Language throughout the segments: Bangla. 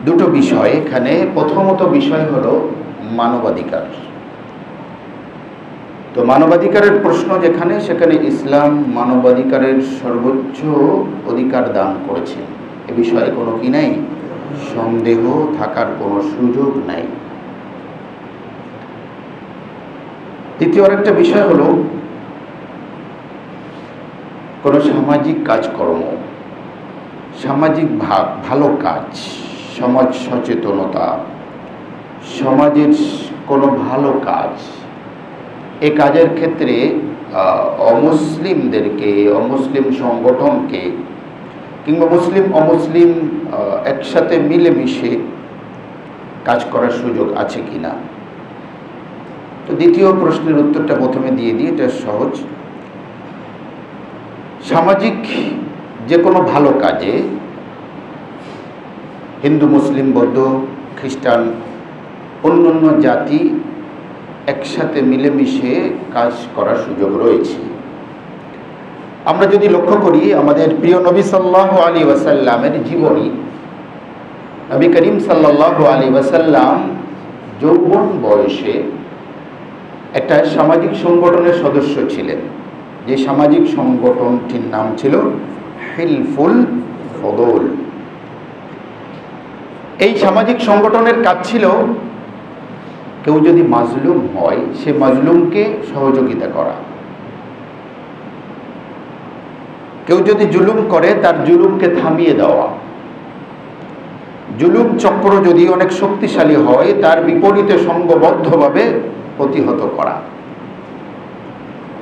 দুটো বিষয় এখানে। প্রথমত বিষয় হলো মানবাধিকার। তো মানবাধিকারের প্রশ্ন যেখানে, সেখানে ইসলাম মানবাধিকারের সর্বোচ্চ অধিকার দান করেছে, এ বিষয়ে কোনো কি নাই, সন্দেহ থাকার কোনো সুযোগ নাই। দ্বিতীয় আরেকটা বিষয় হলো কোনো সামাজিক কাজকর্ম, সামাজিক ভালো কাজ, সমাজ সচেতনতা, সমাজের কোনো ভালো কাজ, এ কাজের ক্ষেত্রে অমুসলিমদেরকে, অমুসলিম সংগঠনকে কিংবা মুসলিম অমুসলিম একসাথে মিলেমিশে কাজ করার সুযোগ আছে কি না। তো দ্বিতীয় প্রশ্নের উত্তরটা প্রথমে দিয়ে দিই, এটা সহজ। সামাজিক যে কোনো ভালো কাজে হিন্দু, মুসলিম, বৌদ্ধ, খ্রিস্টান, অন্যান্য জাতি একসাথে মিলেমিশে কাজ করার সুযোগ রয়েছে। আমরা যদি লক্ষ্য করি আমাদের প্রিয় নবী সাল্লাল্লাহু আলাইহি ওয়াসাল্লামের জীবনী, নবী করিম সাল্লাল্লাহু আলাইহি ওয়াসাল্লাম যৌবন বয়সে একটা সামাজিক সংগঠনের সদস্য ছিলেন। যে সামাজিক সংগঠনটির নাম ছিল হিলফুল ফদল। এই সামাজিক সংগঠনের কাজ ছিল কেউ যদি মাজলুম হয় সে মাজলুমকে সহযোগিতা করা, কেউ যদি জুলুম করে তার জুলুমকে থামিয়ে দেওয়া, জুলুম চক্র যদি অনেক শক্তিশালী হয় তার বিপরীতে সংঘবদ্ধভাবে প্রতিহত করা,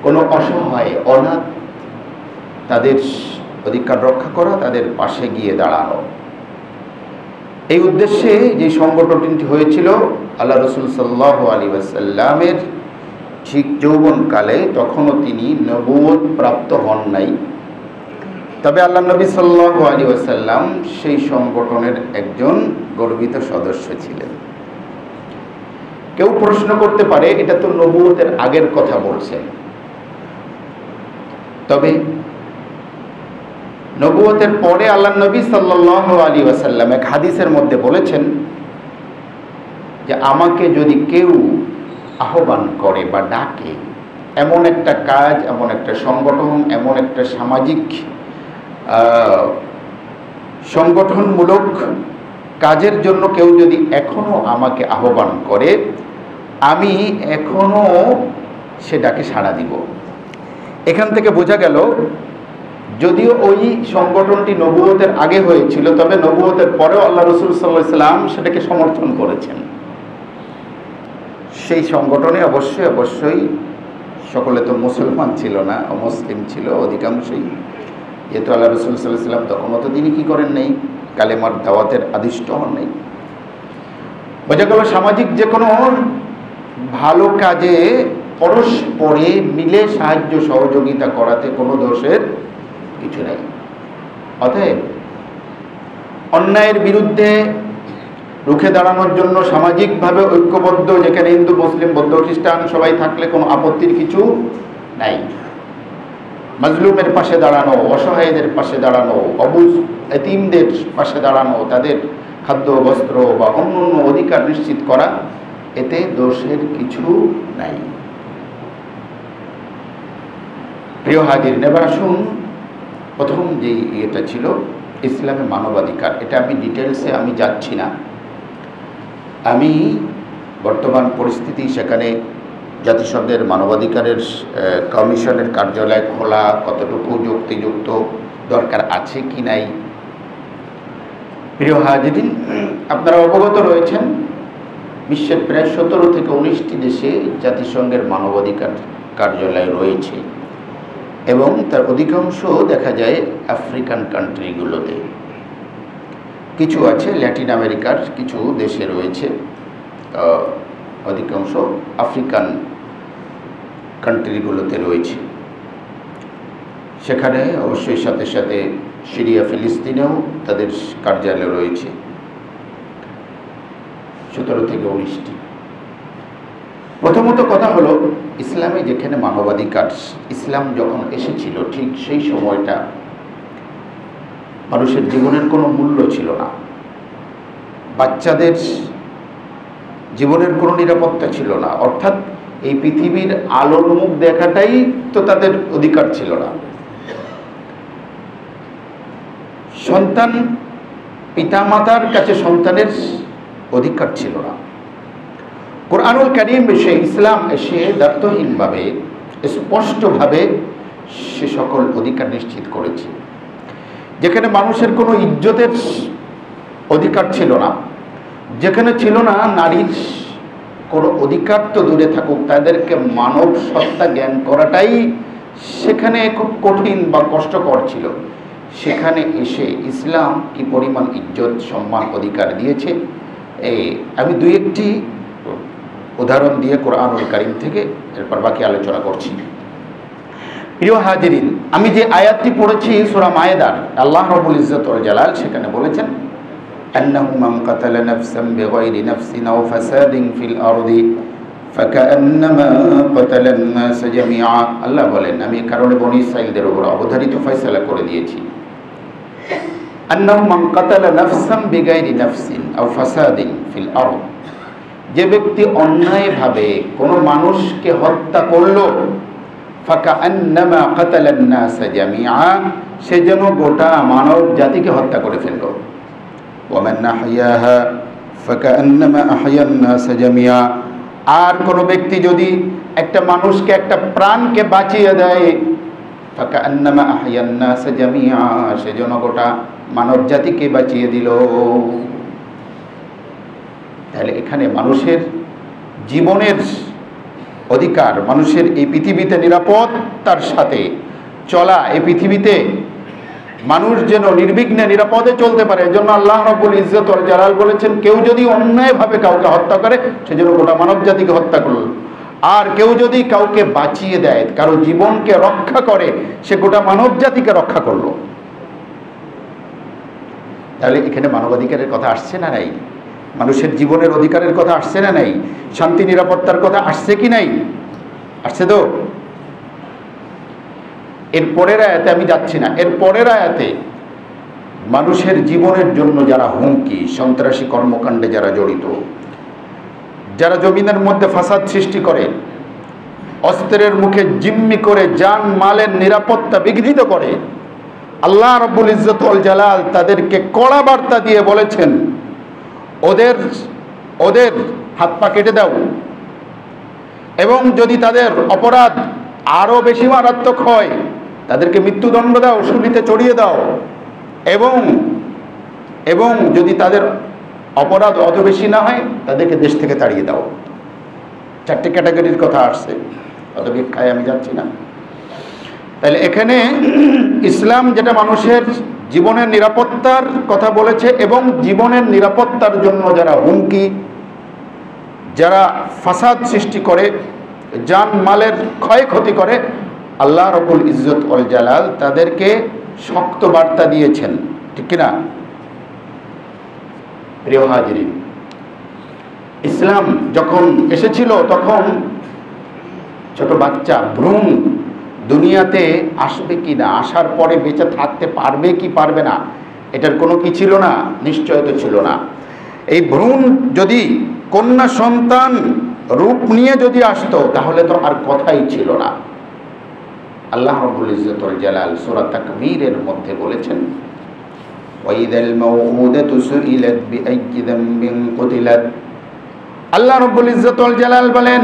কোনো অসহায় অনাথ তাদের অধিকার রক্ষা করা, তাদের পাশে গিয়ে দাঁড়ানো। এই উদ্দেশ্যে যে সংগঠনটি হয়েছিল, আল্লাহ রাসূল সাল্লাল্লাহু আলাইহি ওয়াসাল্লামের ঠিক যৌবনকালে, তখনও তিনি নবুয়ত প্রাপ্ত হন নাই, তবে আল্লাহ নবী সাল্লাল্লাহু আলাইহি ওয়াসাল্লাম সেই সংগঠনের একজন গর্বিত সদস্য ছিলেন। কেউ প্রশ্ন করতে পারে এটা তো নবুয়তের আগের কথা বলছেন, তবে নবুয়তের পরে আল্লাহ নবী সাল্লাল্লাহু আলাইহি ওয়াসাল্লাম এক হাদিসের মধ্যে বলেছেন যে আমাকে যদি কেউ আহ্বান করে বা ডাকে, এমন একটা কাজ, এমন একটা সংগঠন, এমন একটা সামাজিক সংগঠনমূলক কাজের জন্য কেউ যদি এখনো আমাকে আহ্বান করে, আমি এখনো সে ডাকে সাড়া দিব। এখান থেকে বোঝা গেল যদিও ওই সংগঠনটি নবুয়তের আগে হয়েছিল, তবে নবুয়তের পরেও আল্লাহ রাসূল সাল্লাল্লাহু আলাইহি ওয়াসাল্লাম সেটাকে সমর্থন করেছেন। সেই সংগঠনে অবশ্যই সকলে তো মুসলমান ছিল না, অমুসলিম ছিল অধিকাংশই। যেহেতু আল্লাহ রাসূল সাল্লাল্লাহু আলাইহি ওয়াসাল্লাম তখনও তো তিনি কি করেন নাই, কালেমার দাওয়াতের আদিষ্ট হন নাই। বোঝা গেল সামাজিক যে কোনো ভালো কাজে পরস্পরে মিলে সাহায্য সহযোগিতা করাতে কোনো দোষের কিছু নাই। অতএব অন্যায়ের বিরুদ্ধে রুখে দাঁড়ানোর জন্য সামাজিকভাবে ঐক্যবদ্ধ, যেখানে হিন্দু, মুসলিম, বৌদ্ধ, খ্রিস্টান সবাই থাকলে কোনো আপত্তির কিছু নাই। মাজলুমের পাশে দাঁড়ানো, অসহায়দের পাশে দাঁড়ানো, অবুঝ এতিমদের পাশে দাঁড়ানো, তাদের খাদ্য, বস্ত্র বা অন্যান্য অধিকার নিশ্চিত করা, এতে দোষের কিছু নাই। প্রিয় হাজির, এবার আসুন প্রথম যে ইয়েটা ছিল ইসলামে মানবাধিকার। এটা আমি ডিটেলসে আমি যাচ্ছি না। আমি বর্তমান পরিস্থিতি, সেখানে জাতিসংঘের মানবাধিকারের কমিশনের কার্যালয় খোলা কতটুকু যুক্তিযুক্ত, দরকার আছে কি নাই। প্রিয় হাজিরিন, আপনারা অবগত রয়েছেন বিশ্বের প্রায় 17 থেকে 19টি দেশে জাতিসংঘের মানবাধিকার কার্যালয় রয়েছে এবং তার অধিকাংশ দেখা যায় আফ্রিকান কান্ট্রিগুলোতে। কিছু আছে ল্যাটিন আমেরিকার কিছু দেশে রয়েছে, অধিকাংশ আফ্রিকান কান্ট্রিগুলোতে রয়েছে। সেখানে অবশ্যই সাথে সাথে সিরিয়া, ফিলিস্তিনেও তাদের কার্যালয় রয়েছে, 17 থেকে 19টি। প্রথমত কথা হলো, ইসলামে যেখানে মানবাধিকার, ইসলাম যখন এসেছিল ঠিক সেই সময়টা মানুষের জীবনের কোনো মূল্য ছিল না। বাচ্চাদের জীবনের কোনো নিরাপত্তা ছিল না, অর্থাৎ এই পৃথিবীর আলোর মুখ দেখাটাই তো তাদের অধিকার ছিল না। সন্তান পিতামাতার কাছে সন্তানের অধিকার ছিল না। কোরআনুল কারীম এসে, ইসলাম এসে দ্ব্যর্থহীনভাবে স্পষ্টভাবে সে সকল অধিকার নিশ্চিত করেছে। যেখানে মানুষের কোনো ইজ্জতের অধিকার ছিল না, যেখানে ছিল না নারীর কোনো অধিকার তো দূরে থাকুক, তাদেরকে মানব সত্তা জ্ঞান করাটাই সেখানে খুব কঠিন বা কষ্টকর ছিল, সেখানে এসে ইসলাম কি পরিমাণ ইজ্জত সম্মান অধিকার দিয়েছে। আমি দুই একটি উদাহরণ দিয়ে কোরআনুল কারীম থেকে এরপর বাকি আলোচনা করছি। প্রিয় হাজিরিন, আমি যে আয়াতটি পড়েছি সূরা মায়েদার, আল্লাহ রাব্বুল ইজ্জত ওয়াল জালাল সেখানে বলেছেন, আন্নাহু মান কাতালা নাফসান বিগাইরি নাফসিন আও ফাসাদিন ফিল আরদি ফাকান্নামা কাতালান নাস জামিআ। আল্লাহ বলেন, আমি এই কারণে বনী ইসরাঈলদের উপর অবধারিত ফয়সালা করে দিয়েছি। আন্নাহু মান কাতালা নাফসান বিগাইরি নাফসিন আও ফাসাদিন ফিল আরদ, যে ব্যক্তি অন্যায়ভাবে কোনো মানুষকে হত্যা করলো, ফাকান্নামা কাতালান নাস জামিআ, সে যেন গোটা মানব জাতিকে হত্যা করে ফেলল। ওয়া মান আহইয়াহা ফাকান্নামা আহইয়ান নাস জামিআ, আর কোনো ব্যক্তি যদি একটা মানুষকে, একটা প্রাণকে বাঁচিয়ে দেয়, ফাকান্নামা আহইয়ান নাস জামিআ, সে যেন গোটা মানব জাতিকে বাঁচিয়ে দিল। তাহলে এখানে মানুষের জীবনের অধিকার, মানুষের এই পৃথিবীতে নিরাপত্তার সাথে চলা, এই পৃথিবীতে মানুষ যেন নির্বিঘ্নে নিরাপদে চলতে পারে, এজন্য আল্লাহ রাব্বুল ইজ্জত ওয়াল জালাল বলেছেন, কেউ যদি অন্যায়ভাবে কাউকে হত্যা করে সেজন্য গোটা মানব জাতিকে হত্যা করল, আর কেউ যদি কাউকে বাঁচিয়ে দেয়, কারো জীবনকে রক্ষা করে, সে গোটা মানব জাতিকে রক্ষা করলো। তাহলে এখানে মানবাধিকারের কথা আসছে না নাই? মানুষের জীবনের অধিকারের কথা আসছে না নাই? শান্তি নিরাপত্তার কথা আসছে কি নাই? আসছে তো। এর পরের আয়াতে আমি যাচ্ছি না, এর পরের আয়াতে মানুষের জীবনের জন্য যারা হুমকি, সন্ত্রাসী কর্মকাণ্ডে যারা জড়িত, যারা জমিনের মধ্যে ফাসাদ সৃষ্টি করে, অস্ত্রের মুখে জিম্মি করে জান মালের নিরাপত্তা বিঘ্নিত করে, আল্লাহ রাব্বুল ইজ্জত ওয়াল জালাল তাদেরকে কড়া বার্তা দিয়ে বলেছেন, ওদের হাত পা কেটে দাও, এবং যদি তাদের অপরাধ আরো বেশি মারাত্মক হয় তাদেরকে মৃত্যুদণ্ড দাও, শুলিতে চড়িয়ে দাও, এবং যদি তাদের অপরাধ অত বেশি না হয় তাদেরকে দেশ থেকে তাড়িয়ে দাও। চারটি ক্যাটাগরির কথা আসছে, অত ব্যাখ্যায় আমি যাচ্ছি না। তাহলে এখানে ইসলাম যেটা মানুষের জীবনের নিরাপত্তার কথা বলেছে, এবং জীবনের নিরাপত্তার জন্য যারা হুমকি, যারা ফাসাদ সৃষ্টি করে, জান মালের ক্ষয়ক্ষতি করে, আল্লাহ রাব্বুল ইজ্জত ওয়াল জালাল তাদেরকে শক্ত বার্তা দিয়েছেন, ঠিক কিনা? প্রিয় হাজিরিন, ইসলাম যখন এসেছিল তখন ছোট বাচ্চা ভ্রূণ দুনিয়াতে আসবে কি না, আসার পরে বেঁচে থাকতে পারবে কি পারবে না, এটার কোনো কি ছিল না, নিশ্চয়তা ছিল না। এই ভ্রূণ যদি কন্যা সন্তান রূপ নিয়ে যদি আসতো তাহলে তো আর কথাই ছিল না। আল্লাহ রাব্বুল ইজ্জত ওয়াল জালাল সূরা তাকবীরের মধ্যে বলেছেন, ওয়াইদাল মাউউদাতু সুইলাত বিআইয়ি যামবিন কুতিলাত। আল্লাহ রাব্বুল ইজ্জত ওয়াল জালাল বলেন,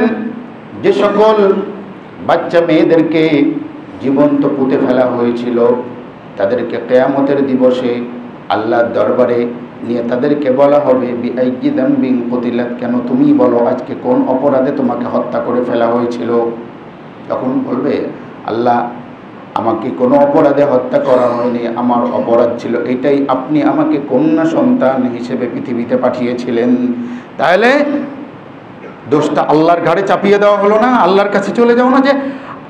যে সকল বাচ্চা মেয়েদেরকে জীবন্ত পুঁতে ফেলা হয়েছিল তাদেরকে কিয়ামতের দিবসে আল্লাহর দরবারে নিয়ে তাদেরকে বলা হবে, বিআইয়ি যামবিন কুতিলাত, কেন তুমি বলো আজকে কোন অপরাধে তোমাকে হত্যা করে ফেলা হয়েছিল। তখন বলবে, আল্লাহ আমাকে কোনো অপরাধে হত্যা করা হয়নি, আমার অপরাধ ছিল এটাই, আপনি আমাকে কন্যা সন্তান হিসেবে পৃথিবীতে পাঠিয়েছিলেন। তাহলে দোষটা আল্লাহর ঘাড়ে চাপিয়ে দেওয়া হলো না, আল্লাহর কাছে চলে যাও না যে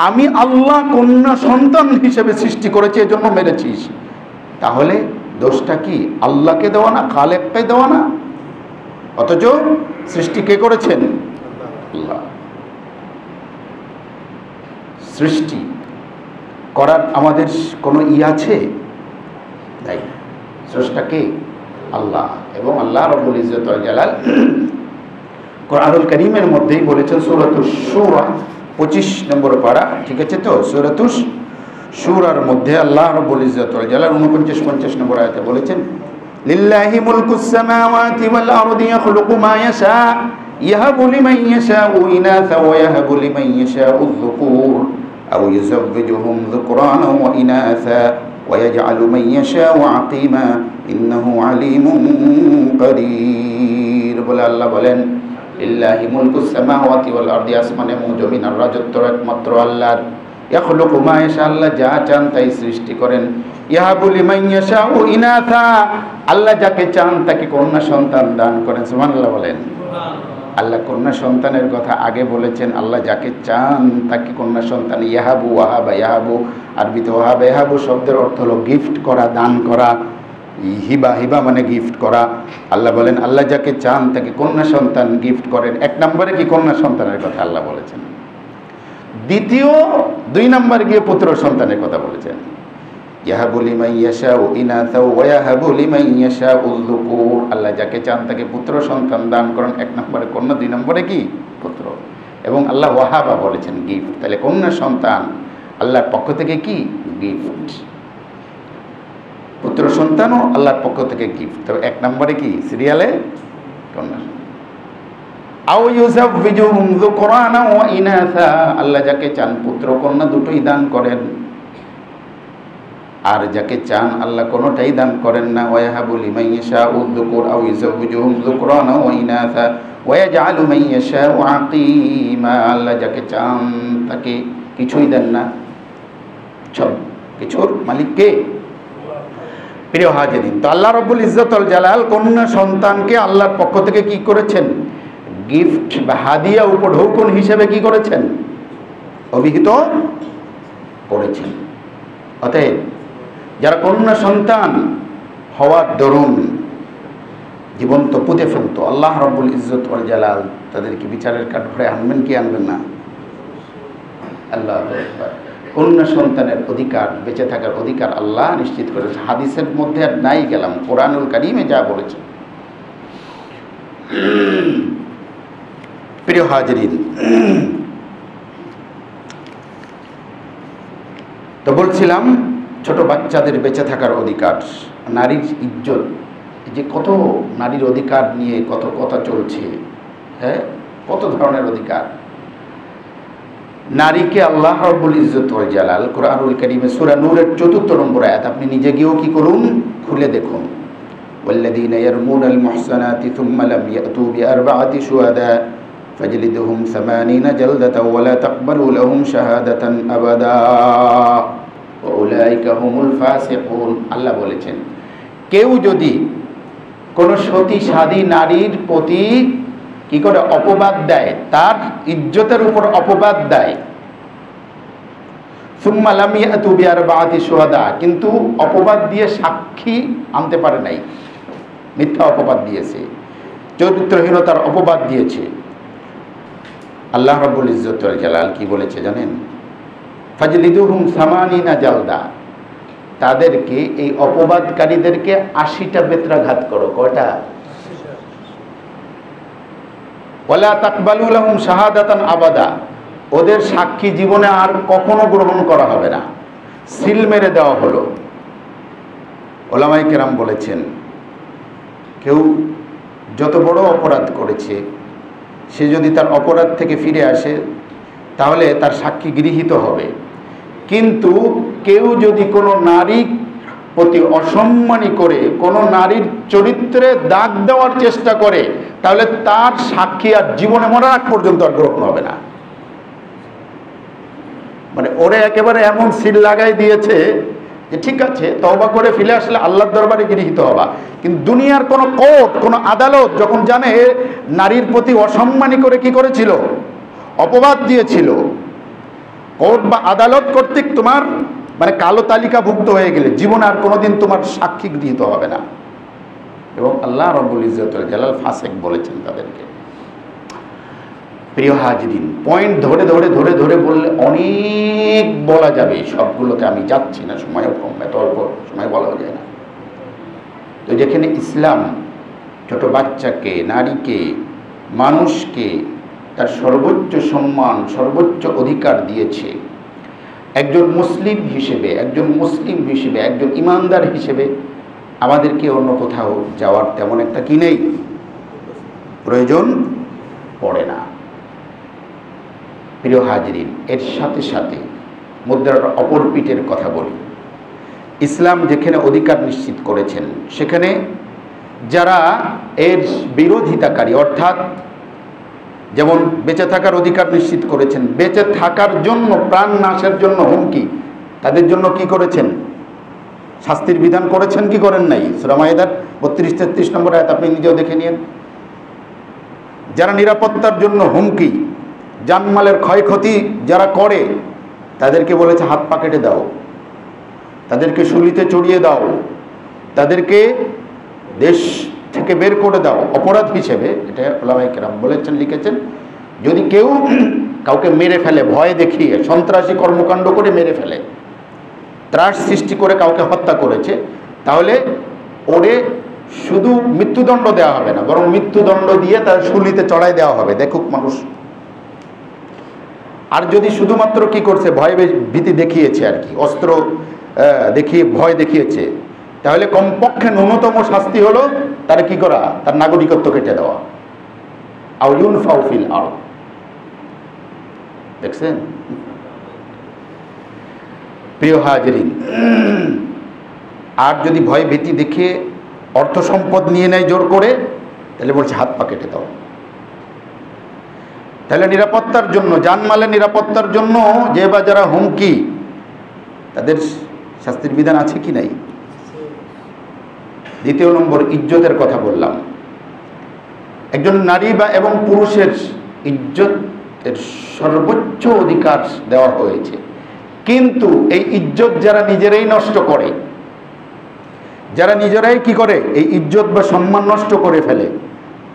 আমি আল্লাহ কন্যা সন্তান হিসেবে সৃষ্টি করেছি এজন্য মেরেছিস। তাহলে দোষটা কি আল্লাহকে দেওয়া না, খালেককে দেওয়া না? অথচ সৃষ্টি কে করেছেন? আল্লাহ। সৃষ্টি করার আমাদের কোনো আছে? তাই স্রষ্টা কে? আল্লাহ। এবং আল্লাহ রাব্বুল ইজ্জত ওয়াল জালাল কোরআনুল কারীমের মধ্যেই বলেছেন সূরাতুশ শূরা 25 নম্বর পারা, ঠিক আছে তো? সূরাতুশ শূরার মধ্যে আল্লাহ রাব্বুল ইজ্জত ওয়াল জালাল 49-50 নম্বর আয়াতে বলেছেন, লিল্লাহি মুলকুস সামাওয়াতি ওয়াল আরদি ইয়াখলুকু মা ইয়াশা ইয়াহাবু লিমান ইয়াশাউ ইনাসা ওয়া ইয়াহাবু লিমান ইয়াশাউ যুকুর আও ইউযাওযিজুহুম যুকরানা ওয়া ইনাসা ওয়া ইয়াজআলু মান ইয়াশাউ আকিমা ইন্নাহু আলিমুন কাদির। বলে আল্লাহ বলেন, লিল্লাহি মুলকুস সামাওয়াতি ওয়াল আরদি, আসমান এবং জমিনের রাজত্ব একমাত্র আল্লাহর। ইয়াখলুকু মা ইয়াশা, আল্লাহ যা চান তাই সৃষ্টি করেন। ইয়াহাবু লিমান ইয়াশাউ ইনাসা, আল্লাহ যাকে চান তাকে কন্যা সন্তান দান করেন। সুবহানাল্লাহ বলেন। আল্লাহ কন্যা সন্তানের কথা আগে বলেছেন, আল্লাহ যাকে চান তাকে কন্যা সন্তান। ইয়াহাবু, ওয়াহাবা, ইয়াহাবু, আরবিতে ওয়াহাবা ইয়াহাবু শব্দের অর্থ হলো গিফট করা, দান করা। হিবা, হিবা মানে গিফট করা। আল্লাহ বলেন আল্লাহ যাকে চান তাকে কন্যা সন্তান গিফট করেন। এক নম্বরে কি কন্যা সন্তানের কথা আল্লাহ বলেছেন। দ্বিতীয় 2 নম্বর গিয়ে পুত্র সন্তানের কথা বলেছেন। ইয়াহাবু লিমান ইয়াশাউ ইনাসা ওয়া ইয়াহাবু লিমান ইয়াশাউ যুকুর, আল্লাহ যাকে চান তাকে পুত্র সন্তান দান করেন। 1 নম্বরে কন্যা, 2 নম্বরে কি পুত্র। এবং আল্লাহ ওয়াহাবা বলেছেন গিফট। তাহলে কন্যা সন্তান আল্লাহর পক্ষ থেকে কি গিফট, পুত্র সন্তানও আল্লাহর পক্ষ থেকে গিফট। তবে 1 নম্বরে কি সিরিয়ালে কন্যা। আও ইউযাওযিজুহুম যুকরানা ওয়া ইনাসা, আল্লাহ যাকে চান পুত্র কন্যা দুটোই দান করেন, আর যাকে চান আল্লাহ কোনোটাই দান করেন না। ওয়া ইয়াহাবু লিমান ইয়াশাউ যুকুর আও ইউযাওযিজুহুম যুকরানা ওয়া ইনাসা ওয়া ইয়াজআলু মান ইয়াশাউ আকিমা, আল্লাহ যাকে চান তাকে কিছুই দেন না। সব কিছুর মালিক কে? প্রিয় হাজিরিন, তো আল্লাহ রাব্বুল ইজ্জত ওয়াল জালাল কন্যা সন্তানকে আল্লাহর পক্ষ থেকে কি করেছেন? গিফট বা হাদিয়া, উপঢৌকন হিসেবে কি করেছেন? অভিহিত করেছেন। অতএব যারা কন্যা সন্তান হওয়ার দরুন জীবন্ত পুঁতে ফেলত, আল্লাহ রাব্বুল ইজ্জত ওয়াল জালাল তাদেরকে বিচারের কাঠগড়ায় আনবেন কি আনবেন না? আল্লাহু আকবার। কন্যা সন্তানের অধিকার, বেঁচে থাকার অধিকার আল্লাহ নিশ্চিত করেছে। হাদিসের মধ্যে আর নাই গেলাম, কোরআনুল কারীমে যা বলেছে। প্রিয় হাজিরিন, তো বলছিলাম ছোট বাচ্চাদের বেঁচে থাকার অধিকার, নারীর ইজ্জত, যে কত নারীর অধিকার নিয়ে কত কথা চলছে। হ্যাঁ, কত ধরনের অধিকার। নারীকে আল্লাহ রাব্বুল ইজ্জত ওয়াল জালাল কোরআনুল কারীমে সূরা নূরের 4 নম্বর আয়াত, আপনি নিজে গিয়েও কি করুন, খুলে দেখুন। ওয়াল্লাযীনা ইয়ারমুনাল মুহসানাতি থুম্মা লাম ইয়াতু বিআরবা'তি শুহাদা ফাজলিদুহুম 80 জালদাতান ওয়া লা তাকবালু লাহুম শাহাদাতান আবাদা ওয়া উলাইকা হুমুল ফাসিকুন। আল্লাহ বলেছেন, কেউ যদি কোনো সতী সাধী নারীর প্রতি কি করে অপবাদ দেয়, তার ইজ্জতের উপর অপবাদ দেয়, সুম্মা লাম ইয়াতু বিআরবা'তি শুহাদা, কিন্তু অপবাদ দিয়ে সাক্ষী আনতে পারে নাই, মিথ্যা অপবাদ দিয়েছে, চরিত্রহীনতার অপবাদ দিয়েছে। আল্লাহ রাব্বুল ইজ্জত ওয়াল জালাল কি বলেছে জানেন? ফাজলিদুহুম 80 জালদা, তাদেরকে, এই অপবাদকারীদেরকে 80টা বেত্রাঘাত করো। কয়টা? ওয়ালা তাকবালু লাহুম শাহাদাতান আবাদা, ওদের সাক্ষী জীবনে আর কখনো গ্রহণ করা হবে না, সিল মেরে দেওয়া হলো। ওলামায়ে কেরাম বলেছেন, কেউ যত বড় অপরাধ করেছে, সে যদি তার অপরাধ থেকে ফিরে আসে তাহলে তার সাক্ষী গৃহীত হবে। কিন্তু কেউ যদি কোনো নারীর প্রতি অসম্মানী করে, কোনো নারীর চরিত্রে দাগ দেওয়ার চেষ্টা করে, তাহলে তার সাক্ষী আর জীবনে মরার আগ পর্যন্ত আর গ্রহণ হবে না। মানে ওরে একেবারে এমন সিল লাগাই দিয়েছে যে ঠিক আছে, তওবা করে ফিরে আসলে আল্লাহর দরবারে গৃহীত হবা। কিন্তু দুনিয়ার কোনো কোর্ট, কোনো আদালত যখন জানে নারীর প্রতি অসম্মানী করে কি করেছিল, অপবাদ দিয়েছিল, কোর্ট বা আদালত কর্তৃক তোমার মানে কালো তালিকাভুক্ত হয়ে গেলে জীবনে আর কোনোদিন তোমার সাক্ষী গৃহীত হবে না। এবং আল্লাহ রাব্বুল ইজ্জত ওয়াল জালাল ফাসিক বলেছেন তাদেরকে। প্রিয় হাজিরিন, পয়েন্ট ধরে ধরে ধরে ধরে বললে অনেক বলা যাবে, সবগুলোতে আমি যাচ্ছি না, সময়ও কম, এত অল্প সময় বলা যায় না। তো যেখানে ইসলাম ছোট বাচ্চাকে, নারীকে, মানুষকে তার সর্বোচ্চ সম্মান, সর্বোচ্চ অধিকার দিয়েছে, একজন মুসলিম হিসেবে, একজন ইমানদার হিসেবে আমাদেরকে অন্য কোথাও যাওয়ার তেমন একটা কি নেই, প্রয়োজন পড়ে না। প্রিয় হাজরিন, এর সাথে সাথে মুদ্রার অপর পিঠের কথা বলি। ইসলাম যেখানে অধিকার নিশ্চিত করেছেন, সেখানে যারা এর বিরোধিতাকারী, অর্থাৎ যেমন বেঁচে থাকার অধিকার নিশ্চিত করেছেন, বেঁচে থাকার জন্য, প্রাণ নাশের জন্য হুমকি, তাদের জন্য কি করেছেন? শাস্তির বিধান করেছেন কি করেন নাই? সূরা মায়েদার 32-33 নম্বর আয়াত আপনি নিজেও দেখে নিন। যারা নিরাপত্তার জন্য হুমকি, জানমালের ক্ষয়ক্ষতি যারা করে, তাদেরকে বলেছে হাত পা কেটে দাও, তাদেরকে শুলিতে চড়িয়ে দাও, তাদেরকে দেশ থেকে বের করে দাও অপরাধ হিসেবে। এটা উলামায়ে কেরাম বলেছেন, লিখেছেন, যদি কেউ কাউকে মেরে ফেলে, ভয় দেখিয়ে, সন্ত্রাসী কর্মকাণ্ড করে মেরে ফেলে, ত্রাস সৃষ্টি করে কাউকে হত্যা করেছে, তাহলে ওরে শুধু মৃত্যুদণ্ড দেওয়া হবে না, বরং মৃত্যুদণ্ড দিয়ে তার শুলিতে চড়াই দেওয়া হবে, দেখুক মানুষ। আর যদি শুধুমাত্র কি করছে, ভয় ভীতি দেখিয়েছে আর কি, অস্ত্র দেখিয়ে ভয় দেখিয়েছে, তাহলে কমপক্ষে ন্যূনতম শাস্তি হলো তার কি করা, তার নাগরিকত্ব কেটে দেওয়া। আও ইউনফাউ ফিল আরদ। দেখছেন প্রিয় হাজরিন? আর যদি ভয় ভীতি দেখিয়ে অর্থ সম্পদ নিয়ে নেয় জোর করে, তাহলে বলছে হাত পা কেটে দাও। তাহলে নিরাপত্তার জন্য, জানমালের নিরাপত্তার জন্য যে বা যারা হুমকি, তাদের শাস্তির বিধান আছে কি নাই? দ্বিতীয় নম্বর, ইজ্জতের কথা বললাম। একজন নারী বা এবং পুরুষের ইজ্জতের সর্বোচ্চ অধিকার দেওয়া হয়েছে, কিন্তু এই ইজ্জত যারা নিজেরাই নষ্ট করে, যারা নিজেরাই কি করে, এই ইজ্জত বা সম্মান নষ্ট করে ফেলে,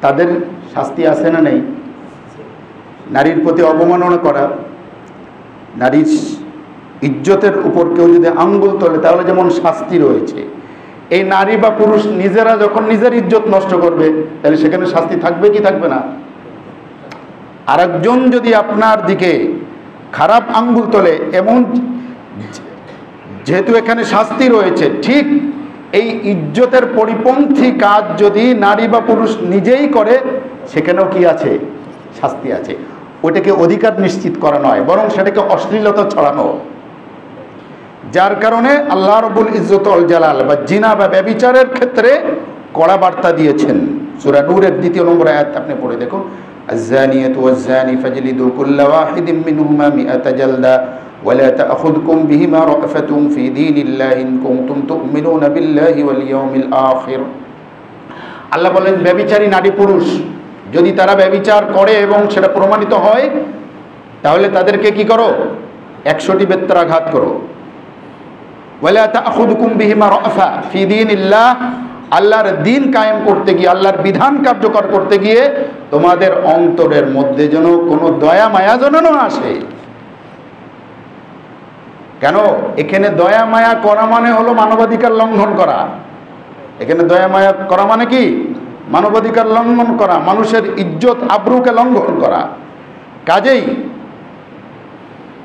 তাদের শাস্তি আছে না নেই? নারীর প্রতি অবমাননা করা, নারীর ইজ্জতের উপর কেউ যদি আঙ্গুল তোলে, তাহলে যেমন শাস্তি রয়েছে, এই নারী বা পুরুষ নিজেরা যখন নিজের ইজ্জত নষ্ট করবে, তাহলে সেখানে শাস্তি থাকবে কি থাকবে না? আরেকজন যদি আপনার দিকে খারাপ আঙ্গুল তোলে, এমন যেহেতু এখানে শাস্তি রয়েছে, ঠিক এই ইজ্জতের পরিপন্থী কাজ যদি নারী বা পুরুষ নিজেই করে, সেখানেও কি আছে? শাস্তি আছে। ওইটাকে অধিকার নিশ্চিত করা নয়, বরং সেটাকে অশ্লীলতা ছড়ানো। যার কারণে আল্লাহ রাব্বুল ইজ্জত ওয়াল জালাল বা জিনা বা ব্যভিচারের ক্ষেত্রে কড়া বার্তা দিয়েছেন। সূরা নূরের 2 নম্বর আয়াত আপনি পড়ে দেখুন, আয-যানিয়াতু ওয়াজ-যানি ফাজলিদু কুল্লা ওয়াহিদিন মিনহুমা মিআতা জালদা ওয়া লা তা'খুযকুম বিহিমা রা'ফাতুন ফি দীনিল্লাহি ইন কুনতুম তু'মিনুনা বিল্লাহি ওয়াল ইয়াউমিল আখির। আল্লাহ বলেন, ব্যভিচারী নারী পুরুষ যদি তারা ব্যভিচার করে এবং সেটা প্রমাণিত হয়, তাহলে তাদেরকে কি করো? 100টি বেত্রাঘাত করো। ওয়ালা তা'খুযকুম বিহিমা রা'ফা ফি দীনিল্লাহ, আল্লাহর দ্বীন কায়েম করতে গিয়ে, আল্লাহর বিধান কার্যকর করতে গিয়ে তোমাদের অন্তরের মধ্যে যেন কোনো দয়া মায়া যেন না আসে। কেন? এখানে দয়া মায়া করা মানে হলো মানবাধিকার লঙ্ঘন করা। এখানে দয়া মায়া করা মানে কি? মানবাধিকার লঙ্ঘন করা, মানুষের ইজ্জত আবরুকে লঙ্ঘন করা। কাজেই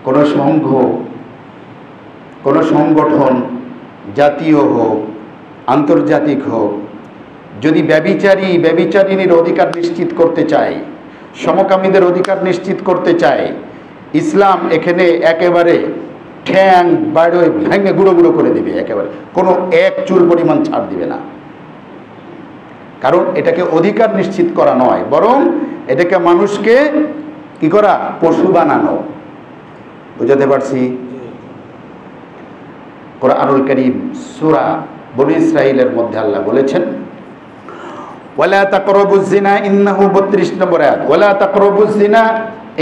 কোনো সংঘ, কোনো সংগঠন, জাতীয় হোক আন্তর্জাতিক হোক, যদি ব্যভিচারিণীর অধিকার নিশ্চিত করতে চায়, সমকামীদের অধিকার নিশ্চিত করতে চায়, ইসলাম এখানে একেবারে ঠ্যাং বাইরে ভেঙে গুঁড়ো গুঁড়ো করে দিবে, একেবারে কোনো এক চুল পরিমাণ ছাড় দিবে না। কারণ এটাকে অধিকার নিশ্চিত করা নয়, বরং এটাকে মানুষকে কি করা? পশু বানানো। বুঝাতে পারছি? কোরআনুল কারীম সূরা বনী ইসরাঈলের মধ্যে আল্লাহ বলেছেন, ওয়ালা তাকরাবুজ জিনা ইন্নাহু 32 নম্বর আয়াত, ওয়ালা তাকরাবুজ জিনা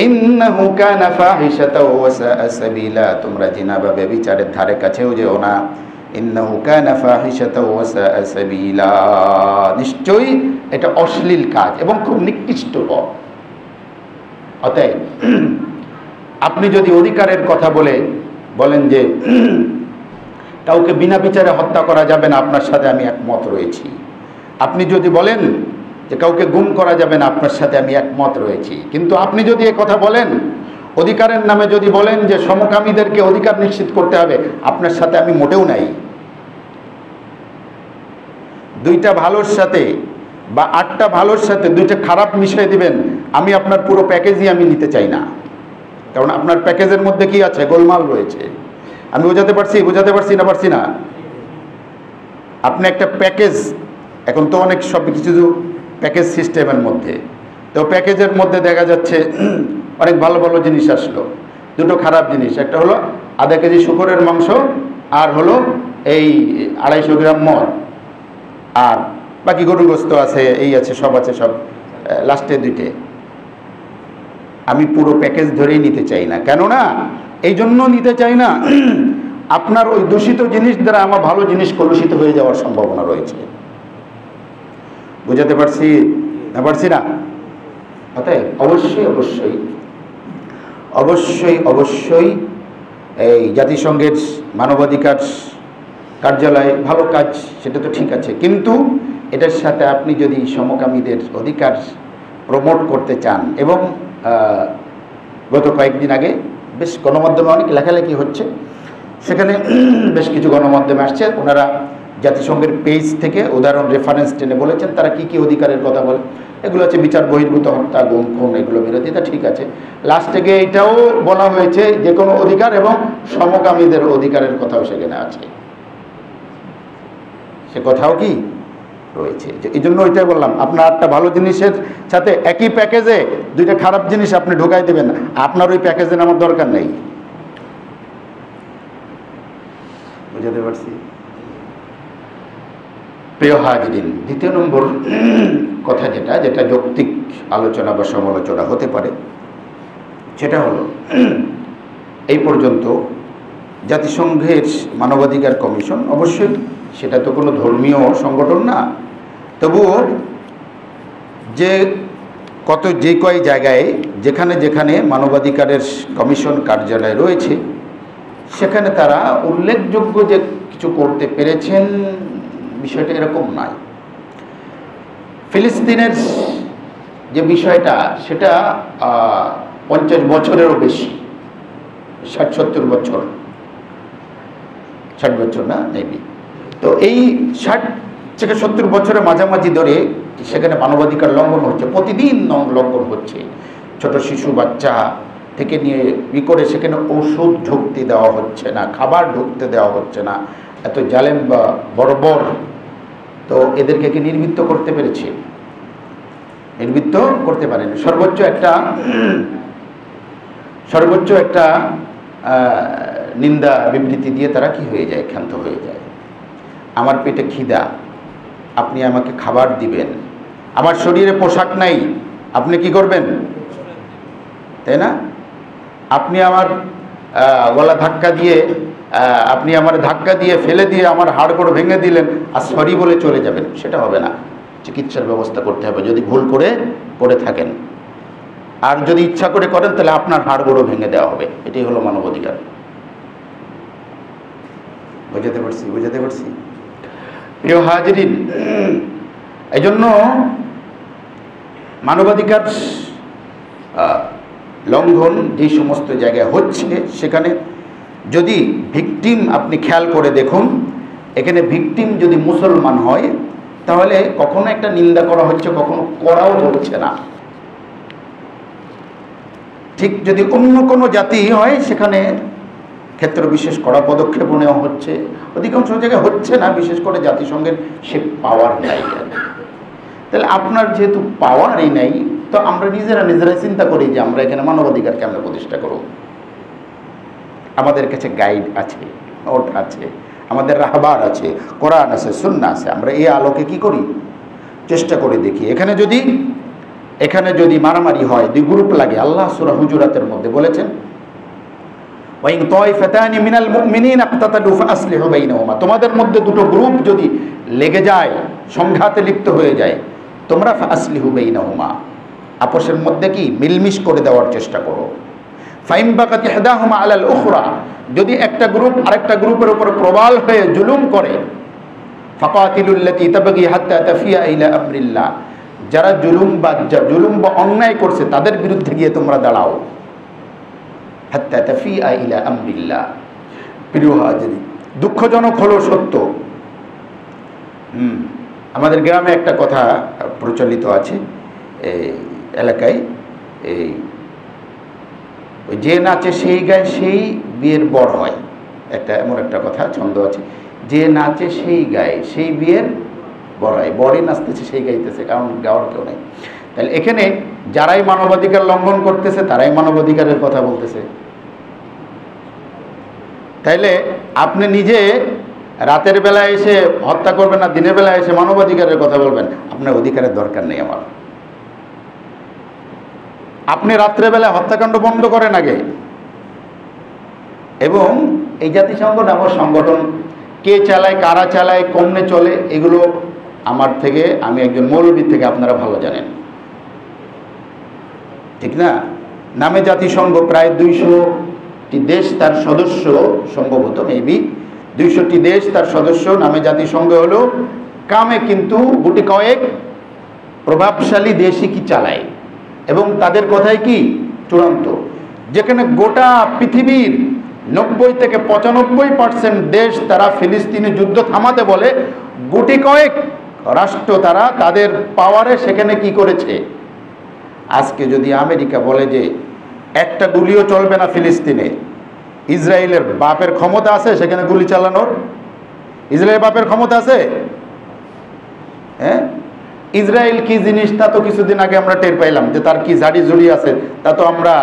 ইন্নাহু কানা ফাহিশাতাও ওয়া সাআ সাবিলা, তোমরা জিনা বা ব্যভিচারের ধারে কাছেও যেও না। ইন্নাহু কানা ফাহিশাতাও ওয়া সাআ সাবিলা, নিশ্চয়ই এটা অশ্লীল কাজ এবং খুব নিকৃষ্ট পথ। অতএব আপনি যদি অধিকারের কথা বলেন যে কাউকে বিনা বিচারে হত্যা করা যাবে না, আপনার সাথে আমি একমত রয়েছি। আপনি যদি বলেন যে কাউকে গুম করা যাবে না, আপনার সাথে আমি একমত রয়েছি। কিন্তু আপনি যদি এ কথা বলেন, অধিকারের নামে যদি বলেন যে সমকামীদেরকে অধিকার নিশ্চিত করতে হবে, আপনার সাথে আমি মোটেও নাই। দুইটা ভালোর সাথে বা 8টা ভালোর সাথে 2টা খারাপ মিশিয়ে দিবেন, আমি আপনার পুরো প্যাকেজই আমি নিতে চাই না। কারণ আপনার প্যাকেজের মধ্যে কি আছে? গোলমাল রয়েছে। আমি বোঝাতে পারছি না? আপনি একটা প্যাকেজ, এখন তো অনেক সব কিছু প্যাকেজ সিস্টেমের মধ্যে, তো প্যাকেজের মধ্যে দেখা যাচ্ছে অনেক ভালো ভালো জিনিস আসলো, 2টো খারাপ জিনিস, একটা হলো আধা কেজি শূকরের মাংস, আর হলো এই 250 গ্রাম মদ, আর বাকি গরুর গোস্ত আছে, এই আছে, সব আছে, সব লাস্টে 2টে। আমি পুরো প্যাকেজ ধরেই নিতে চাই না। কেননা এই জন্য নিতে চাই না, আপনার ওই দূষিত জিনিস দ্বারা আমার ভালো জিনিস কলুষিত হয়ে যাওয়ার সম্ভাবনা রয়েছে। বুঝাতে পারছি না? অতএব অবশ্যই এই জাতিসংঘের মানবাধিকার কার্যালয় ভালো কাজ, সেটা তো ঠিক আছে, কিন্তু এটার সাথে আপনি যদি সমকামীদের অধিকার প্রমোট করতে চান, এবং গত কয়েকদিন আগে বেশ গণমাধ্যমে অনেক লেখালেখি হচ্ছে, সেখানে বেশ কিছু গণমাধ্যমে আসছে, ওনারা জাতিসংঘের পেজ থেকে উদাহরণ রেফারেন্স টেনে বলেছেন তারা কি কি অধিকারের কথা বলে। এগুলো হচ্ছে বিচার বহির্ভূত হত্যা, গুম, খুন, এগুলো বিরোধিতা, ঠিক আছে। লাস্টে গিয়ে এটাও বলা হয়েছে যে কোনো অধিকার এবং সমকামীদের অধিকারের কথাও সেখানে আছে, সে কথাও কি রয়েছে। এই জন্য ওইটাই বললাম, আপনার একটা ভালো জিনিসের সাথে একই প্যাকেজে 2টা খারাপ জিনিস আপনি ঢোকাই দেবেন, আপনার ওই প্যাকেজের আমার দরকার নেই। বুঝাতে পারছি? প্রিয় হাজরিন, 2 নম্বর কথা যেটা যৌক্তিক আলোচনা বা সমালোচনা হতে পারে, সেটা হলো এই পর্যন্ত জাতিসংঘের মানবাধিকার কমিশন, অবশ্যই সেটা তো কোনো ধর্মীয় সংগঠন না, তবুও যে কয় জায়গায় যেখানে মানবাধিকারের কমিশন কার্যালয় রয়েছে, সেখানে তারা উল্লেখযোগ্য যে কিছু করতে পেরেছেন, বিষয়টা এরকম নয়। ফিলিস্তিনের যে বিষয়টা, সেটা 50 বছরেরও বেশি, 60-70 বছর, 60 বছর না মেবি, তো এই 60 থেকে 70 বছরের মাঝামাঝি ধরে সেখানে মানবাধিকার লঙ্ঘন হচ্ছে, প্রতিদিন লঙ্ঘন হচ্ছে। ছোট শিশু বাচ্চা থেকে নিয়ে করে সেখানে ওষুধ ঢুকতে দেওয়া হচ্ছে না, খাবার ঢুকতে দেওয়া হচ্ছে না, এত জালেম বা বর্বর। তো এদেরকে কি নির্বৃত্ত করতে পেরেছে? নির্বৃত্ত করতে পারেনি। সর্বোচ্চ একটা নিন্দা বিবৃতি দিয়ে তারা কি হয়ে যায়? ক্ষান্ত হয়ে যায়। আমার পেটে খিদা, আপনি আমাকে খাবার দিবেন, আমার শরীরে পোশাক নাই, আপনি কি করবেন? তাই না? আপনি আমার গলা ধাক্কা দিয়ে, আপনি আমার ধাক্কা দিয়ে ফেলে দিয়ে আমার হাড় গোড় ভেঙে দিলেন, আর সরি বলে চলে যাবেন, সেটা হবে না। চিকিৎসার ব্যবস্থা করতে হবে যদি ভুল করে পড়ে থাকেন, আর যদি ইচ্ছা করে করেন তাহলে আপনার হাড় গোড় ভেঙে দেওয়া হবে। এটাই হলো মানবাধিকার। বুঝাতে পারছি? প্রিয় হাজরিন, এই জন্য মানবাধিকার লঙ্ঘন যে সমস্ত জায়গায় হচ্ছে, সেখানে যদি ভিকটিম আপনি খেয়াল করে দেখুন, এখানে ভিকটিম যদি মুসলমান হয় তাহলে কখনো একটা নিন্দা করা হচ্ছে, কখনো করাও হচ্ছে না। ঠিক যদি অন্য কোনো জাতি হয়, সেখানে ক্ষেত্র বিশেষ করা পদক্ষেপ নেওয়া হচ্ছে, অধিকাংশ জায়গায় হচ্ছে না, বিশেষ করে জাতিসংঘের সে পাওয়ার নাই। তাহলে আপনার যেহেতু পাওয়ারই নাই, তো আমরা নিজেরাই চিন্তা করি যে আমরা এখানে মানবাধিকার কেমন প্রতিষ্ঠা করব। আমাদের কাছে গাইড আছে, নোট আছে, আমাদের রাহবার আছে, কোরআন আছে, সুন্নাহ আছে, আমরা এই আলোকে কি করি? চেষ্টা করে দেখি। এখানে যদি মারামারি হয়, 2 গ্রুপ লাগে, আল্লাহ সূরা হুজুরাতের মধ্যে বলেছেন, ওয়াইন তায়ফাতানি মিনাল মুমিনিনা ইকতাতালু ফাসলিহু বাইনাহুমা, তোমাদের মধ্যে 2টো গ্রুপ যদি লেগে যায়, সংঘাতে লিপ্ত হয়ে যায়, তোমরা ফাসলিহু বাইনাহুমা, আপোষের মধ্যে কি মিলমিশ করে দেওয়ার চেষ্টা করো। ফাইন বাকাত ইহদাহুমা আলাল উখরা, যদি একটা গ্রুপ আরেকটা গ্রুপের উপর প্রবল হয়ে জুলুম করে, ফাকাতিলুল্লাতী তাবগী হাত্তা তাফিয়া ইলা আমরিল্লাহ, যারা জুলুম বা অন্যায় করছে তাদের বিরুদ্ধে গিয়ে তোমরা দাঁড়াও, হাত্তা তাফিয়া ইলা আমরিল্লাহ। প্রিয় হাজিরিন, দুঃখজনক হলো সত্য, আমাদের গ্রামে একটা কথা প্রচলিত আছে এই এলাকায়, এই যে নাচে সেই গায় সেই বিয়ের বর হয়, একটা এমন একটা কথা ছন্দ আছে, যে নাচে সেই গায় সেই বিয়ের বর হয়, বরই নাচতেছে সেই গাইতেছে, কারণ গাওয়ার কেউ নেই। তাহলে এখানে যারাই মানবাধিকার লঙ্ঘন করতেছে তারাই মানবাধিকারের কথা বলতেছে। তাইলে আপনি নিজে রাতের বেলায় এসে হত্যা করবেন না, দিনের বেলায় এসে মানবাধিকারের কথা বলবেন, আপনার অধিকারের দরকার নেই আমার। আপনি রাত্রেবেলায় হত্যাকাণ্ড বন্ধ করেন আগে। এবং এই জাতিসংঘ নামক সংগঠন কে চালায়, কারা চালায়, কমনে চলে, এগুলো আমার থেকে, আমি একজন মৌলবী থেকে আপনারা ভালো জানেন, ঠিক না? নামে জাতিসংঘ, প্রায় 200টি দেশ তার সদস্য, সম্ভবত মেবি 200টি দেশ তার সদস্য। নামে জাতিসংঘ হলো, কামে কিন্তু গুটি কয়েক প্রভাবশালী দেশই কি চালায়, এবং তাদের কথাই কি চূড়ান্ত। যেখানে গোটা পৃথিবীর 90 থেকে 95% দেশ তারা ফিলিস্তিনি যুদ্ধ থামাতে বলে, গুটি কয়েক রাষ্ট্র তারা তাদের পাওয়ারে সেখানে কি করেছে। আজকে যদি আমেরিকা বলে যে একটা গুলিও চলবে না ফিলিস্তিনে, ইসরায়েলের বাপের ক্ষমতা আছে সেখানে গুলি চালানোর? ইসরায়েলের বাপের ক্ষমতা আছে? হ্যাঁ, ইসরায়েল কি জিনিস তা তো কিছুদিন আগে আমরা টের পাইলাম, যে তার কি ঝাড়ি ঝুড়ি আছে তা তো আমরা,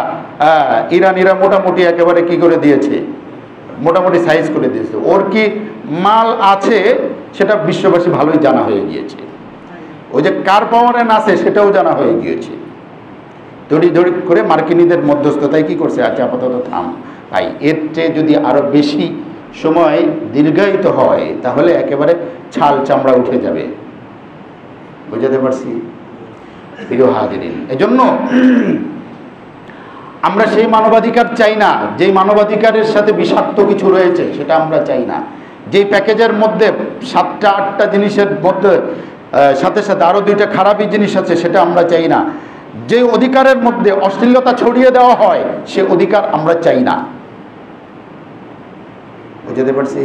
ইরানিরা মোটামুটি একেবারে কি করে দিয়েছে, মোটামুটি সাইজ করে দিয়েছে। ওর কি মাল আছে সেটা বিশ্ববাসী ভালোই জানা হয়ে গিয়েছে, ওই যে কার পাওয়ারে আছে সেটাও জানা হয়ে গিয়েছে। দড়ি দড়ি করে মার্কিনীদের মধ্যস্থতায় কি করছে, আচ্ছা আপাতত থাম ভাই, এর চেয়ে যদি আরো বেশি সময় দীর্ঘায়িত হয় তাহলে একেবারে ছাল চামড়া উঠে যাবে। বুঝাতে পারছি প্রিয় হাজিরিন? এজন্য আমরা সেই মানবাধিকার চাই না যেই মানবাধিকারের সাথে বিষাক্ত কিছু রয়েছে, সেটা আমরা চাই না। যেই প্যাকেজের মধ্যে 7টা 8টা জিনিসের মধ্যে সাথে সাথে আরো 2টা খারাপই জিনিস আছে, সেটা আমরা চাই না। যে অধিকারের মধ্যে অশ্লীলতা ছড়িয়ে দেওয়া হয় সে অধিকার আমরা চাই না। বুঝতে পারছি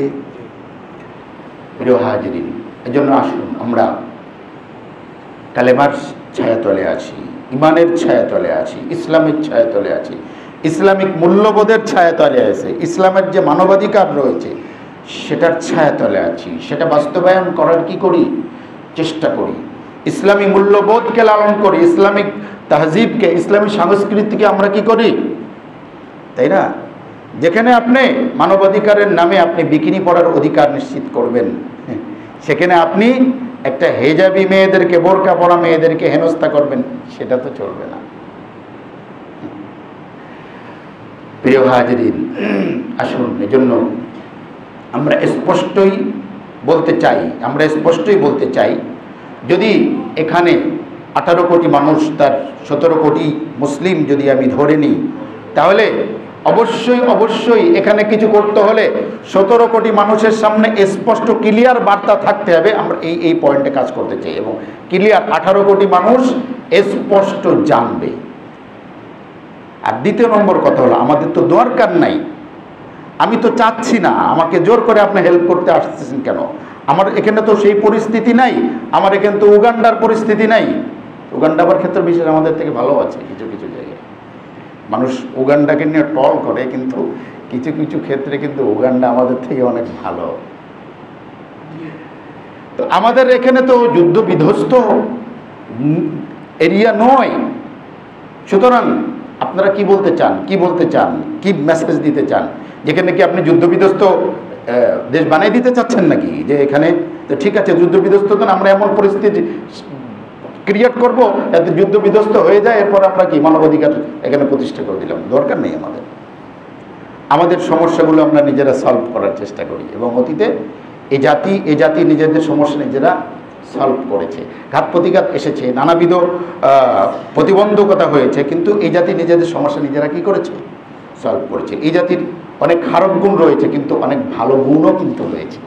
প্রিয় হাজিরিন? এজন্য আসুন আমরা কালেমার ছায়াতলে আছি, ইমানের ছায়াতলে আছি, ইসলামের ছায়াতলে আছি, ইসলামিক মূল্যবোধের ছায়াতলে আছে, ইসলামের যে মানবাধিকার রয়েছে সেটার ছায়াতলে আছি, সেটা বাস্তবায়ন করার কি করি, চেষ্টা করি। ইসলামী মূল্যবোধকে লালন করি, ইসলামিক তাহজিবকে, ইসলামী সংস্কৃতিকে আমরা কি করি, তাই না? যেখানে আপনি মানবাধিকারের নামে আপনি বিকিনি পরার অধিকার নিশ্চিত করবেন, সেখানে আপনি একটা হেজাবি মেয়েদেরকে, বোরকা পরা মেয়েদেরকে হেনস্থা করবেন, সেটা তো চলবে না। প্রিয় হাজিরিন, আসুন এজন্য আমরা স্পষ্টই বলতে চাই, যদি এখানে 18 কোটি মানুষ, তার 17 কোটি মুসলিম যদি আমি ধরে নিই, তাহলে অবশ্যই এখানে কিছু করতে হলে 17 কোটি মানুষের সামনে স্পষ্ট ক্লিয়ার বার্তা থাকতে হবে। আমরা এই পয়েন্টে কাজ করতে চাই, এবং ক্লিয়ার 18 কোটি মানুষ স্পষ্ট জানবে। আর দ্বিতীয় নম্বর কথা হলো, আমাদের তো দরকার নাই, আমি তো চাচ্ছি না, আমাকে জোর করে আপনি হেল্প করতে আসতেছেন কেন? আমার এখানে তো সেই পরিস্থিতি নাই, আমার এখানে তো উগান্ডার পরিস্থিতি নাই। উগান্ডা আবার ক্ষেত্র বিশেষ আমাদের থেকে ভালো আছে, কিছু কিছু জায়গায় মানুষ উগান্ডাকে নিয়ে টল করে, কিন্তু কিছু কিছু ক্ষেত্রে কিন্তু উগান্ডা আমাদের থেকে অনেক ভালো। তো আমাদের এখানে তো যুদ্ধ বিধ্বস্ত এরিয়া নয়। সুতরাং আপনারা কি বলতে চান, কি মেসেজ দিতে চান? যেখানে কি আপনি যুদ্ধ বিধ্বস্ত দেশ বানিয়ে দিতে চাচ্ছেন নাকি? যে এখানে তো ঠিক আছে যুদ্ধ বিধ্বস্ত, তো আমরা এমন পরিস্থিতি ক্রিয়েট করব যাতে যুদ্ধ বিধ্বস্ত হয়ে যায়, এরপর আমরা কি মানবাধিকার এখানে প্রতিষ্ঠা করে দিলাম? দরকার নেই। আমাদের সমস্যাগুলো আমরা নিজেরা সলভ করার চেষ্টা করি, এবং অতীতে এই জাতি নিজেদের সমস্যা নিজেরা সলভ করেছে। ঘাত প্রতিঘাত এসেছে, নানাবিধ প্রতিবন্ধকতা হয়েছে, কিন্তু এই জাতি নিজেদের সমস্যা নিজেরা কি করেছে? সলভ করেছে। এই জাতির অনেক খারাপ গুণ রয়েছে, কিন্তু অনেক ভালো গুণও কিন্তু রয়েছে।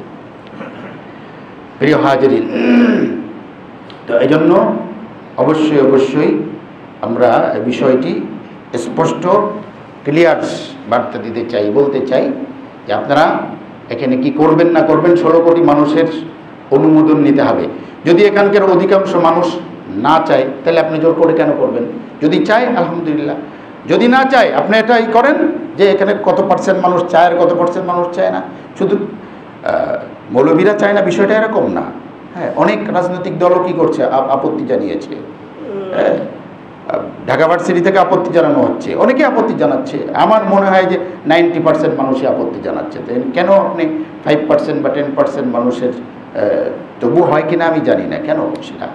প্রিয় হাজিরিন, তো এই জন্য অবশ্যই আমরা বিষয়টি স্পষ্ট ক্লিয়ার বার্তা দিতে চাই, বলতে চাই যে আপনারা এখানে কি করবেন না করবেন 16 কোটি মানুষের অনুমোদন নিতে হবে। যদি এখানকার অধিকাংশ মানুষ না চায় তাহলে আপনি জোর করে কেন করবেন? যদি চায় আলহামদুলিল্লাহ, যদি না চায় আপনি এটাই করেন যে এখানে কত পার্সেন্ট মানুষ চায় আর কত পার্সেন্ট মানুষ চায় না। শুধু মৌলবীরা চায় না বিষয়টা এরকম না। হ্যাঁ, অনেক রাজনৈতিক দলও কী করছে, আপত্তি জানিয়েছে। হ্যাঁ, ঢাকা ভার্সিটি থেকে আপত্তি জানানো হচ্ছে, অনেকে আপত্তি জানাচ্ছে। আমার মনে হয় যে 90% মানুষই আপত্তি জানাচ্ছে। তাই কেন আপনি 5% বা 10% মানুষের তবু হয় কিনা আমি জানি না, কেন সেটা।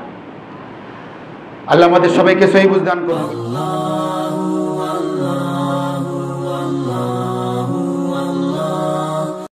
আল্লাহ আমাদের সবাইকে সহি বুঝ দান করুন।